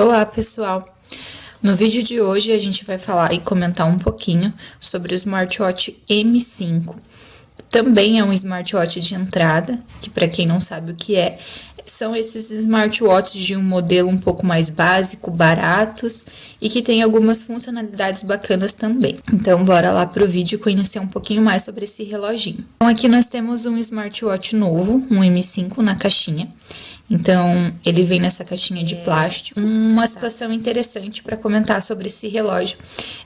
Olá, pessoal! No vídeo de hoje a gente vai falar e comentar um pouquinho sobre o smartwatch M5. Também é um smartwatch de entrada, que para quem não sabe o que é, são esses smartwatches de um modelo um pouco mais básico, baratos e que tem algumas funcionalidades bacanas também. Então bora lá pro vídeo conhecer um pouquinho mais sobre esse reloginho. Então aqui nós temos um smartwatch novo, um M5 na caixinha. Então, ele vem nessa caixinha de plástico. Uma situação interessante para comentar sobre esse relógio.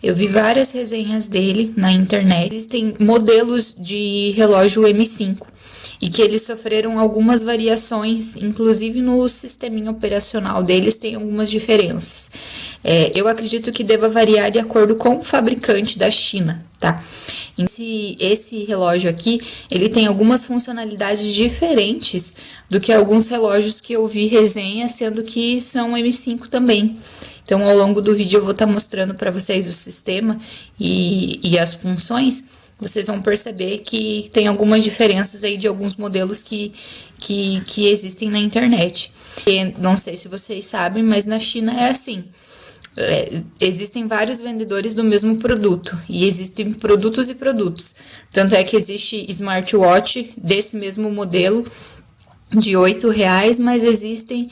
Eu vi várias resenhas dele na internet. Existem modelos de relógio M5 e que eles sofreram algumas variações, inclusive no sisteminha operacional deles tem algumas diferenças. Eu acredito que deva variar de acordo com o fabricante da China, tá? Esse relógio aqui, ele tem algumas funcionalidades diferentes do que alguns relógios que eu vi resenha, sendo que são M5 também. Então, ao longo do vídeo eu vou estar mostrando para vocês o sistema e as funções. Vocês vão perceber que tem algumas diferenças aí de alguns modelos que existem na internet. Não sei se vocês sabem, mas na China é assim. Existem vários vendedores do mesmo produto e existem produtos e produtos. Tanto é que existe smartwatch desse mesmo modelo de R$8, mas existem,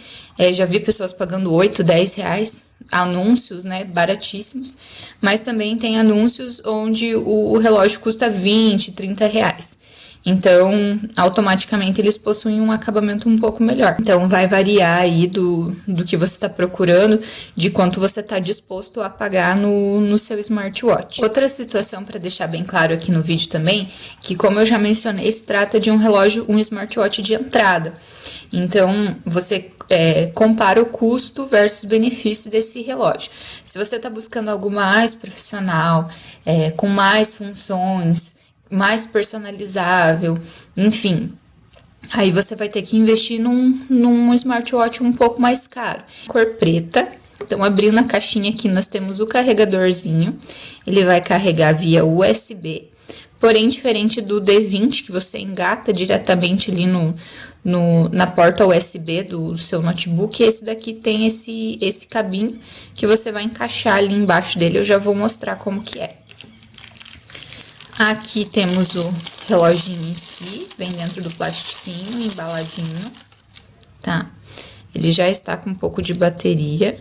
já vi pessoas pagando R$8, R$10, anúncios, né, baratíssimos, mas também tem anúncios onde o relógio custa R$20, R$30. Então, automaticamente eles possuem um acabamento um pouco melhor. Então, vai variar aí do que você está procurando, de quanto você está disposto a pagar no seu smartwatch. Outra situação, para deixar bem claro aqui no vídeo também, que como eu já mencionei, se trata de um relógio, um smartwatch de entrada. Então, você compara o custo versus benefício desse relógio. Se você está buscando algo mais profissional, com mais funções, mais personalizável, enfim, aí você vai ter que investir num smartwatch um pouco mais caro. Cor preta. Então, abrindo a caixinha aqui, nós temos o carregadorzinho. Ele vai carregar via USB, porém, diferente do D20, que você engata diretamente ali na porta USB do seu notebook, esse daqui tem esse cabinho que você vai encaixar ali embaixo dele. Eu já vou mostrar como que é. Aqui temos o reloginho em si, vem dentro do plastiquinho, embaladinho, tá? Ele já está com um pouco de bateria.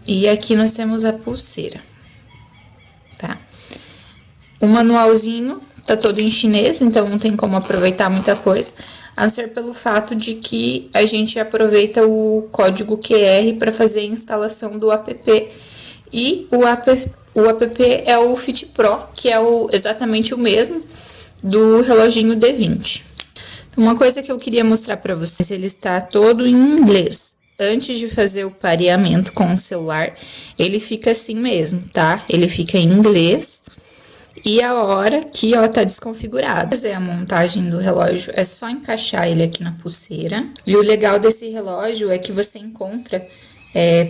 E aqui nós temos a pulseira, tá? O manualzinho tá todo em chinês, então não tem como aproveitar muita coisa, a ser pelo fato de que a gente aproveita o código QR para fazer a instalação do app. E o app é o Fit Pro, que é exatamente o mesmo do reloginho D20. Uma coisa que eu queria mostrar para vocês, ele está todo em inglês. Antes de fazer o pareamento com o celular, ele fica assim mesmo, tá? Ele fica em inglês. E a hora aqui, ó, tá desconfigurada. Fazer a montagem do relógio é só encaixar ele aqui na pulseira. E o legal desse relógio é que você encontra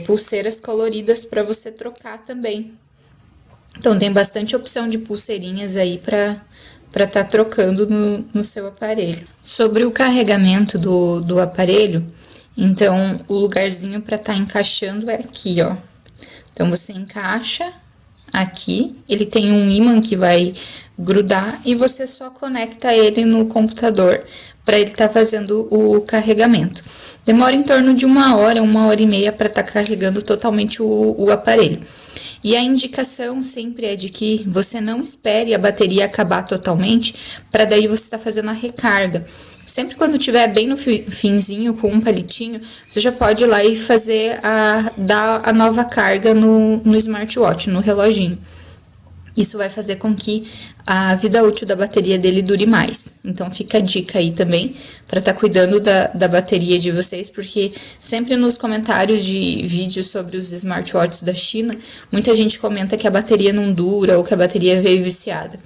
pulseiras coloridas para você trocar também. Então, tem bastante opção de pulseirinhas aí para tá trocando no seu aparelho. Sobre o carregamento do aparelho, então, o lugarzinho para tá encaixando é aqui, ó. Então, você encaixa aqui, ele tem um ímã que vai grudar e você só conecta ele no computador para ele estar fazendo o carregamento. Demora em torno de 1 hora e meia para estar carregando totalmente o aparelho. E a indicação sempre é de que você não espere a bateria acabar totalmente, para daí você estar fazendo a recarga. Sempre quando tiver bem no finzinho, com um palitinho, você já pode ir lá e dar a nova carga no smartwatch, no reloginho. Isso vai fazer com que a vida útil da bateria dele dure mais. Então, fica a dica aí também para estar cuidando da bateria de vocês, porque sempre nos comentários de vídeos sobre os smartwatches da China, muita gente comenta que a bateria não dura ou que a bateria veio viciada.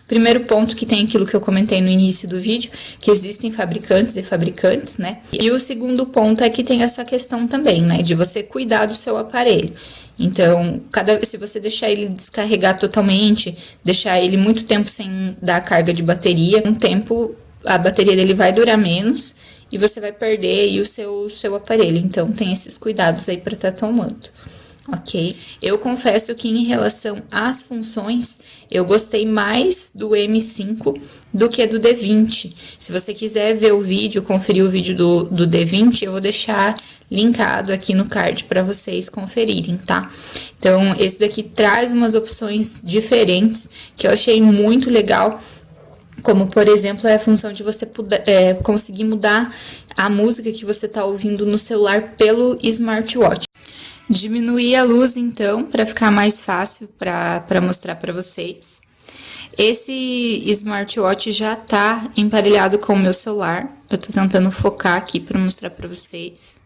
Primeiro ponto, que tem aquilo que eu comentei no início do vídeo, que existem fabricantes e fabricantes, né? E o segundo ponto é que tem essa questão também, né, de você cuidar do seu aparelho. Então, se você deixar ele descarregar totalmente, deixar ele muito tempo sem dar carga de bateria, um tempo a bateria dele vai durar menos e você vai perder aí o seu aparelho. Então, tem esses cuidados aí para estar tomando. Ok? Eu confesso que em relação às funções, eu gostei mais do M5 do que do D20. Se você quiser ver o vídeo, conferir o vídeo do D20, eu vou deixar linkado aqui no card para vocês conferirem, tá? Então, esse daqui traz umas opções diferentes que eu achei muito legal. Como, por exemplo, é a função de você conseguir mudar a música que você está ouvindo no celular pelo smartwatch. Diminuir a luz, então, para ficar mais fácil para mostrar para vocês. Esse smartwatch já tá emparelhado com o meu celular. Eu tô tentando focar aqui para mostrar para vocês.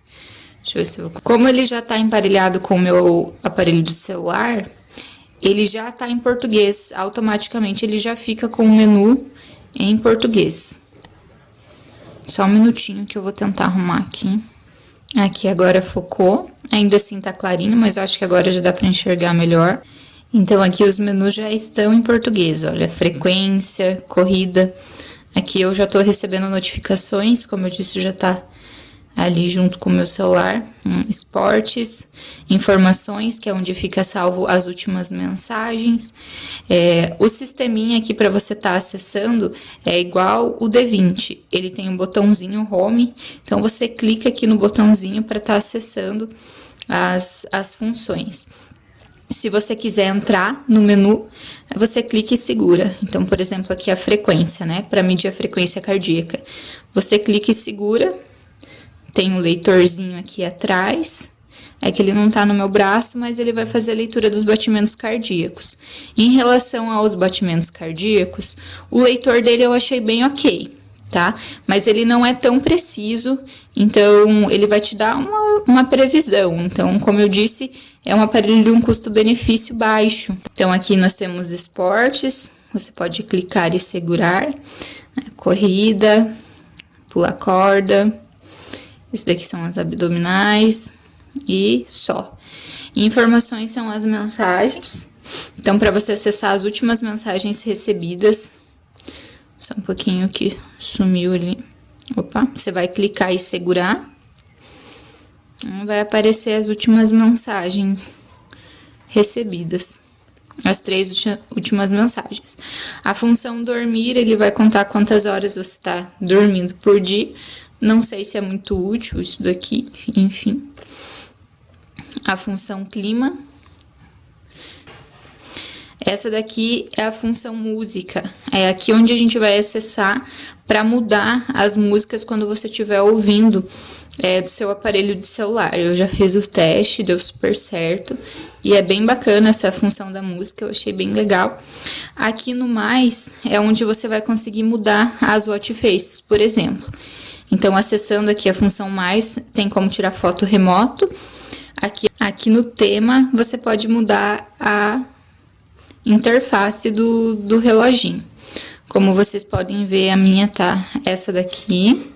Deixa eu ver se eu... Como ele já tá emparelhado com o meu aparelho de celular, ele já tá em português. Automaticamente ele já fica com o menu em português. Só um minutinho que eu vou tentar arrumar aqui. Aqui agora focou, ainda assim tá clarinho, mas eu acho que agora já dá para enxergar melhor. Então aqui os menus já estão em português, olha, frequência, corrida. Aqui eu já tô recebendo notificações, como eu disse, já tá ali junto com o meu celular. Esportes, informações, que é onde fica salvo as últimas mensagens. O sisteminha aqui para você estar acessando é igual o D20. Ele tem um botãozinho home, então você clica aqui no botãozinho para estar acessando as funções. Se você quiser entrar no menu, você clica e segura. Então, por exemplo, aqui a frequência, né? Para medir a frequência cardíaca. Você clica e segura. Tem um leitorzinho aqui atrás, é que ele não tá no meu braço, mas ele vai fazer a leitura dos batimentos cardíacos. Em relação aos batimentos cardíacos, o leitor dele eu achei bem ok, tá? Mas ele não é tão preciso, então ele vai te dar uma previsão. Então, como eu disse, é um aparelho de um custo-benefício baixo. Então, aqui nós temos esportes, você pode clicar e segurar, né? Corrida, pular corda. Esse daqui são as abdominais e só. Informações são as mensagens. Então, para você acessar as últimas mensagens recebidas, só um pouquinho que sumiu ali. Opa, você vai clicar e segurar. Vai aparecer as últimas mensagens recebidas. As 3 últimas mensagens. A função dormir, ele vai contar quantas horas você está dormindo por dia. Não sei se é muito útil isso daqui, enfim. A função clima. Essa daqui é a função música. É aqui onde a gente vai acessar para mudar as músicas quando você estiver ouvindo do seu aparelho de celular. Eu já fiz o teste, deu super certo. E é bem bacana essa função da música, eu achei bem legal. Aqui no mais é onde você vai conseguir mudar as watch faces, por exemplo. Então, acessando aqui a função mais, tem como tirar foto remoto. Aqui no tema, você pode mudar a interface do reloginho. Como vocês podem ver, a minha tá essa daqui.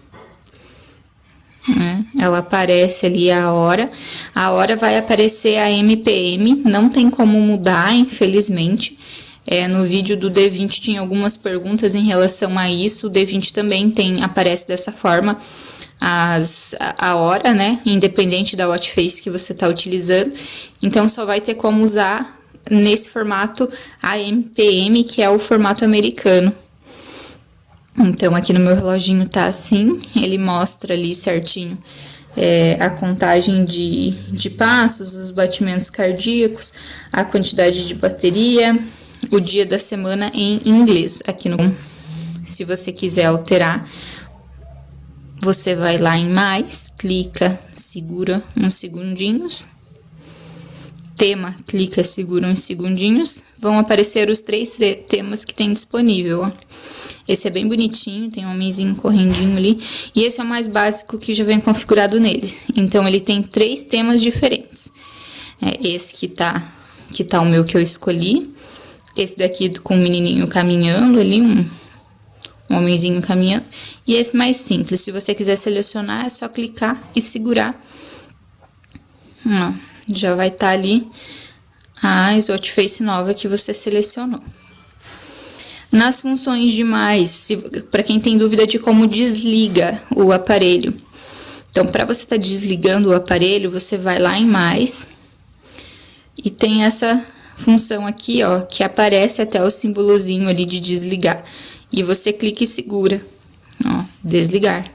Né? Ela aparece ali a hora. A hora vai aparecer a MPM, não tem como mudar, infelizmente. No vídeo do D20 tinha algumas perguntas em relação a isso. O D20 também aparece dessa forma a hora, né? Independente da watch face que você está utilizando. Então, só vai ter como usar nesse formato a MPM, que é o formato americano. Então, aqui no meu reloginho tá assim. Ele mostra ali certinho a contagem de passos, os batimentos cardíacos, a quantidade de bateria, o dia da semana em inglês. Aqui se você quiser alterar, você vai lá em mais, clica, segura uns segundinhos. Tema, clica, segura uns segundinhos. Vão aparecer os 3 temas que tem disponível, ó. Esse é bem bonitinho, tem um homenzinho correndinho ali. E esse é o mais básico que já vem configurado nele. Então, ele tem 3 temas diferentes. Esse que tá o meu que eu escolhi. Esse daqui com o menininho caminhando ali, um homenzinho caminhando. E esse mais simples, se você quiser selecionar, é só clicar e segurar. Ó, já vai estar ali a watch face nova que você selecionou. Nas funções de mais, para quem tem dúvida de como desliga o aparelho. Então, para você estar desligando o aparelho, você vai lá em mais e tem essa função aqui, ó, que aparece até o símbolozinho ali de desligar. E você clica e segura, ó, desligar.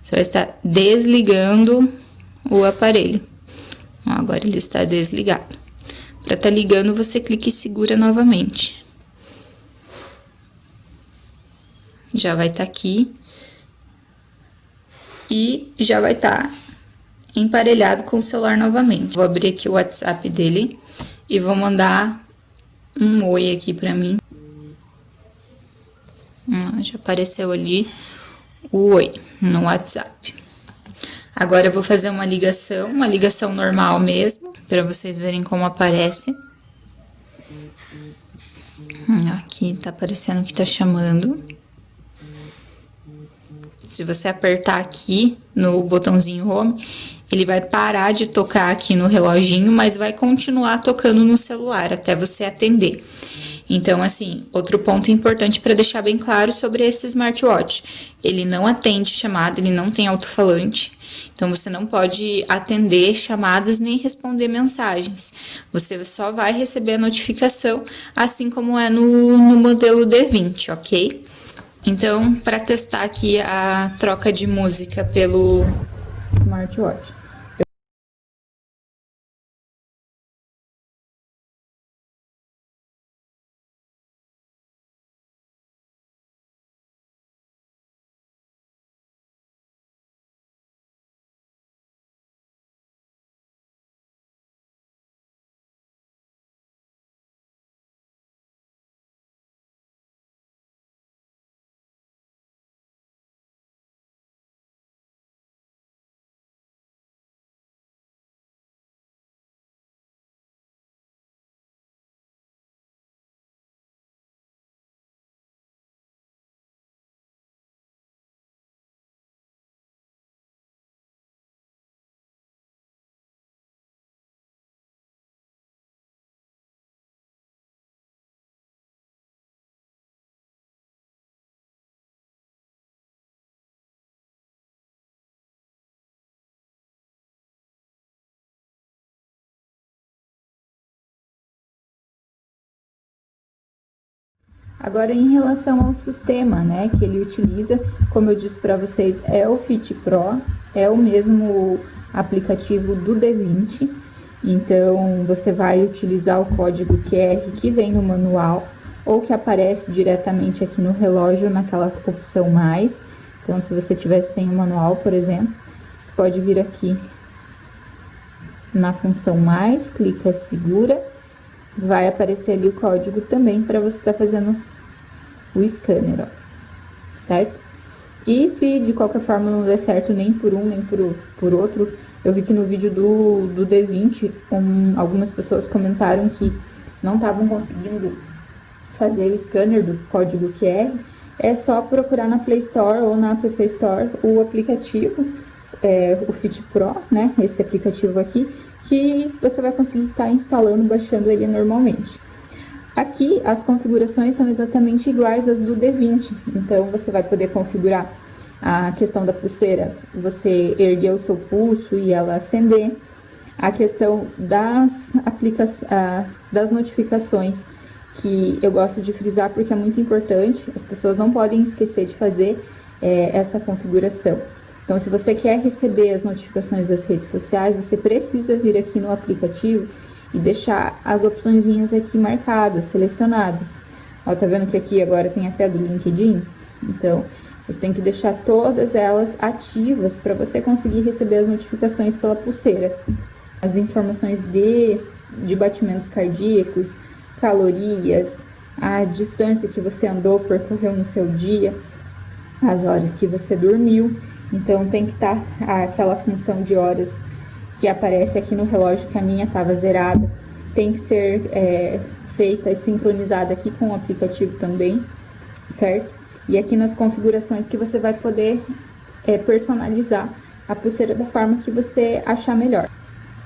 Você vai estar desligando o aparelho. Ó, agora ele está desligado. Para estar ligando, você clica e segura novamente. Já vai estar aqui. E já vai estar emparelhado com o celular novamente. Vou abrir aqui o WhatsApp dele e vou mandar um oi aqui pra mim. Já apareceu ali o oi no WhatsApp. Agora eu vou fazer uma ligação normal mesmo, pra vocês verem como aparece. Aqui tá aparecendo que tá chamando. Se você apertar aqui no botãozinho home, ele vai parar de tocar aqui no reloginho, mas vai continuar tocando no celular até você atender. Então, assim, outro ponto importante para deixar bem claro sobre esse smartwatch. Ele não atende chamada, ele não tem alto-falante. Então, você não pode atender chamadas nem responder mensagens. Você só vai receber a notificação, assim como é no modelo D20, ok? Então, para testar aqui a troca de música pelo smartwatch. Agora, em relação ao sistema, né, que ele utiliza, como eu disse para vocês, é o Fit Pro, é o mesmo aplicativo do D20. Então, você vai utilizar o código QR que vem no manual ou que aparece diretamente aqui no relógio, naquela opção mais. Então, se você tiver sem o manual, por exemplo, você pode vir aqui na função mais, clica, segura, vai aparecer ali o código também para você estar fazendo o scanner, ó, certo? E se de qualquer forma não der certo nem por um, nem por outro, eu vi que no vídeo do D20, algumas pessoas comentaram que não estavam conseguindo fazer o scanner do código QR. É só procurar na Play Store ou na App Store o aplicativo, o Fit Pro, né? Esse aplicativo aqui, que você vai conseguir estar instalando, baixando ele normalmente. Aqui, as configurações são exatamente iguais às do D20, então você vai poder configurar a questão da pulseira, você erguer o seu pulso e ela acender, a questão das notificações, que eu gosto de frisar porque é muito importante, as pessoas não podem esquecer de fazer essa configuração. Então, se você quer receber as notificações das redes sociais, você precisa vir aqui no aplicativo e deixar as opções aqui marcadas, selecionadas. Ó, tá vendo que aqui agora tem até do LinkedIn? Então, você tem que deixar todas elas ativas para você conseguir receber as notificações pela pulseira. As informações de batimentos cardíacos, calorias, a distância que você andou, percorreu no seu dia, as horas que você dormiu. Então, tem que estar aquela função de horas que aparece aqui no relógio, que a minha estava zerada, tem que ser feita e sincronizada aqui com o aplicativo também, certo? E aqui nas configurações que você vai poder personalizar a pulseira da forma que você achar melhor.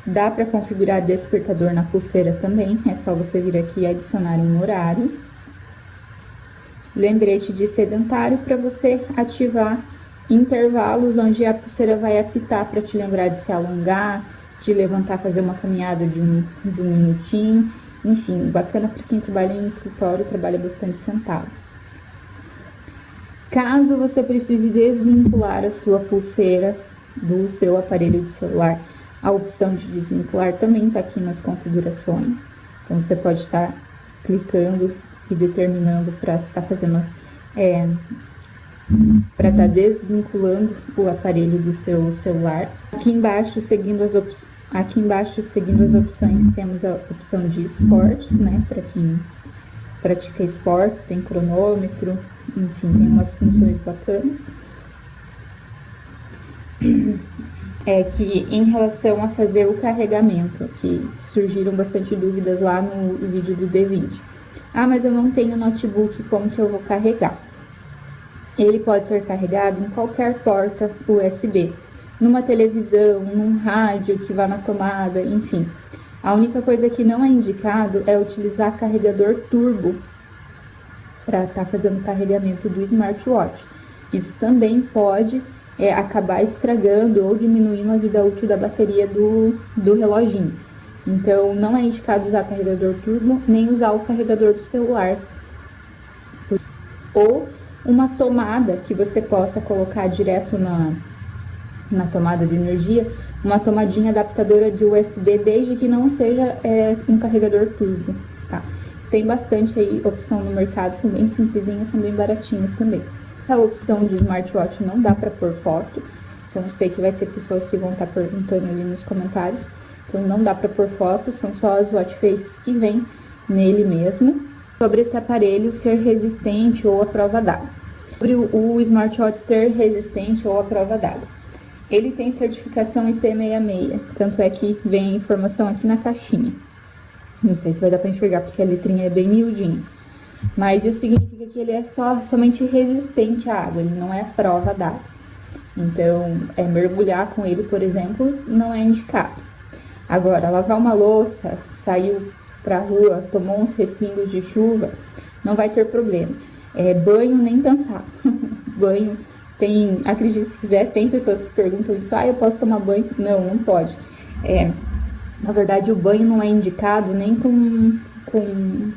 Dá para configurar despertador na pulseira também, é só você vir aqui e adicionar um horário. lembrete de sedentário para você ativar intervalos onde a pulseira vai apitar para te lembrar de se alongar, de levantar, fazer uma caminhada de um minutinho. Enfim, bacana para quem trabalha em escritório, trabalha bastante sentado. Caso você precise desvincular a sua pulseira do seu aparelho de celular, a opção de desvincular também está aqui nas configurações. Então, você pode estar clicando e determinando para estar fazendo, para estar desvinculando o aparelho do seu celular. Aqui embaixo, seguindo as opções, temos a opção de esportes, né, para quem pratica esportes, tem cronômetro, enfim, tem umas funções bacanas. Que em relação a fazer o carregamento, que surgiram bastante dúvidas lá no vídeo do D20. Ah, mas eu não tenho notebook, como que eu vou carregar? Ele pode ser carregado em qualquer porta USB, numa televisão, num rádio que vá na tomada, enfim. A única coisa que não é indicado é utilizar carregador turbo para estar fazendo o carregamento do smartwatch. Isso também pode acabar estragando ou diminuindo a vida útil da bateria do reloginho. Então, não é indicado usar carregador turbo, nem usar o carregador do celular. Ou uma tomada que você possa colocar direto na tomada de energia, uma tomadinha adaptadora de USB, desde que não seja um carregador turbo, tá? Tem bastante aí opção no mercado, são bem simplesinhas, são bem baratinhas também. A opção de smartwatch não dá para pôr foto, então eu sei que vai ter pessoas que vão estar perguntando ali nos comentários, então não dá para pôr foto, são só as watch faces que vem nele mesmo. Sobre esse aparelho ser resistente ou à prova d'água. Sobre o smartwatch ser resistente ou à prova d'água. Ele tem certificação IP66, tanto é que vem a informação aqui na caixinha. Não sei se vai dar para enxergar porque a letrinha é bem miudinha. Mas isso significa que ele é somente resistente à água, ele não é prova d'água. Então, mergulhar com ele, por exemplo, não é indicado. Agora, lavar uma louça, saiu pra rua, tomou uns respingos de chuva, não vai ter problema. Banho, nem pensar. Banho, acredite se quiser, tem pessoas que perguntam isso, eu posso tomar banho? Não, não pode. Na verdade, o banho não é indicado nem com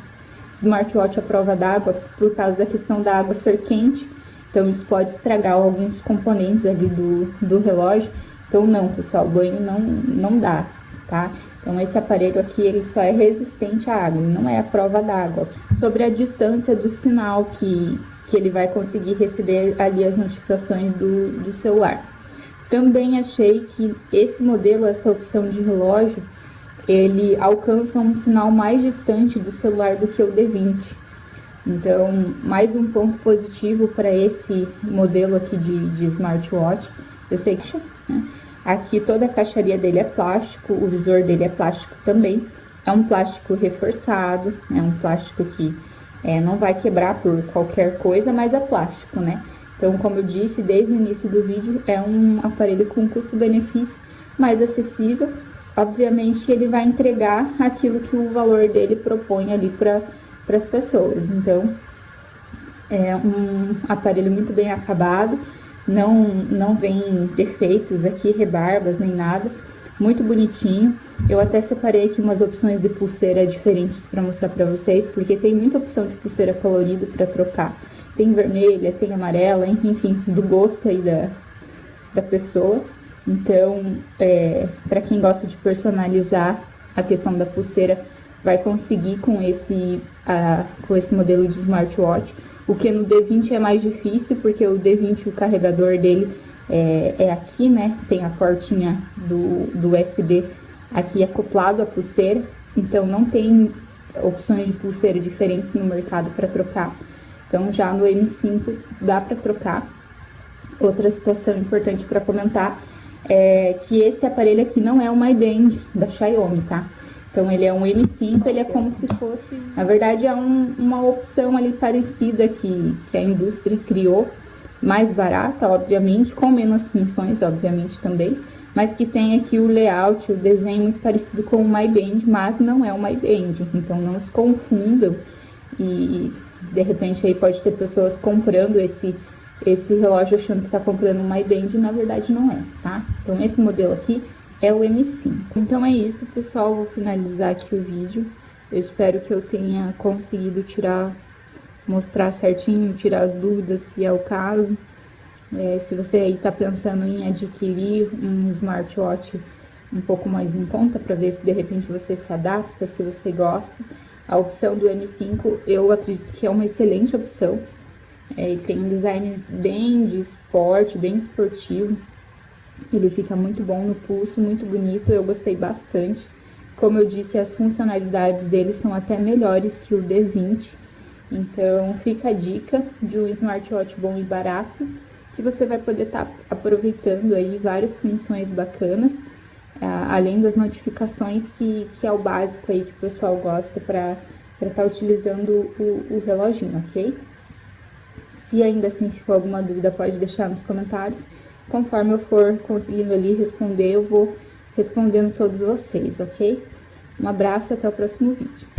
smartwatch à prova d'água, por causa da questão da água ser quente, então isso pode estragar alguns componentes ali do relógio. Então não, pessoal, banho não dá, tá? Então esse aparelho aqui, ele só é resistente à água, ele não é à prova d'água. Sobre a distância do sinal que ele vai conseguir receber ali as notificações do celular. Também achei que esse modelo, essa opção de relógio, ele alcança um sinal mais distante do celular do que o D20. Então, mais um ponto positivo para esse modelo aqui de smartwatch. Eu sei que aqui toda a caixaria dele é plástico, o visor dele é plástico também. É um plástico reforçado, é um plástico que não vai quebrar por qualquer coisa, mas é plástico, né? Então, como eu disse desde o início do vídeo, é um aparelho com custo-benefício mais acessível. Obviamente, ele vai entregar aquilo que o valor dele propõe ali para as pessoas. Então, é um aparelho muito bem acabado, não vem defeitos aqui, rebarbas, nem nada. Muito bonitinho. Eu até separei aqui umas opções de pulseira diferentes para mostrar para vocês, porque tem muita opção de pulseira colorida para trocar. Tem vermelha, tem amarela, enfim, do gosto aí da pessoa. Então, para quem gosta de personalizar a questão da pulseira, vai conseguir com esse modelo de smartwatch. O que no D20 é mais difícil, porque o D20, o carregador dele é aqui, né? Tem a portinha do USB aqui acoplado à pulseira. Então, não tem opções de pulseira diferentes no mercado para trocar. Então, já no M5 dá para trocar. Outra situação importante para comentar é que esse aparelho aqui não é o Mi Band da Xiaomi, tá? Então, ele é um M5, ele é como se fosse... Na verdade, é uma opção ali parecida que a indústria criou, mais barata, obviamente, com menos funções, obviamente, também, mas que tem aqui o layout, o desenho muito parecido com o Mi Band, mas não é o Mi Band. Então, não se confundam e De repente aí pode ter pessoas comprando esse relógio achando que tá comprando um MyBand e na verdade não é, tá? Então esse modelo aqui é o M5. Então é isso, pessoal, vou finalizar aqui o vídeo. Eu espero que eu tenha conseguido mostrar certinho, tirar as dúvidas se é o caso. Se você aí tá pensando em adquirir um smartwatch um pouco mais em conta, para ver se de repente você se adapta, se você gosta, a opção do M5 eu acredito que é uma excelente opção. Ele tem um design bem de esporte, bem esportivo. Ele fica muito bom no pulso, muito bonito, eu gostei bastante. Como eu disse, as funcionalidades dele são até melhores que o D20. Então, fica a dica de um smartwatch bom e barato, que você vai poder estar aproveitando aí várias funções bacanas, além das notificações que é o básico aí que o pessoal gosta para estar utilizando o reloginho, ok? Se ainda assim ficou alguma dúvida, pode deixar nos comentários. Conforme eu for conseguindo ali responder, eu vou respondendo todos vocês, ok? Um abraço e até o próximo vídeo.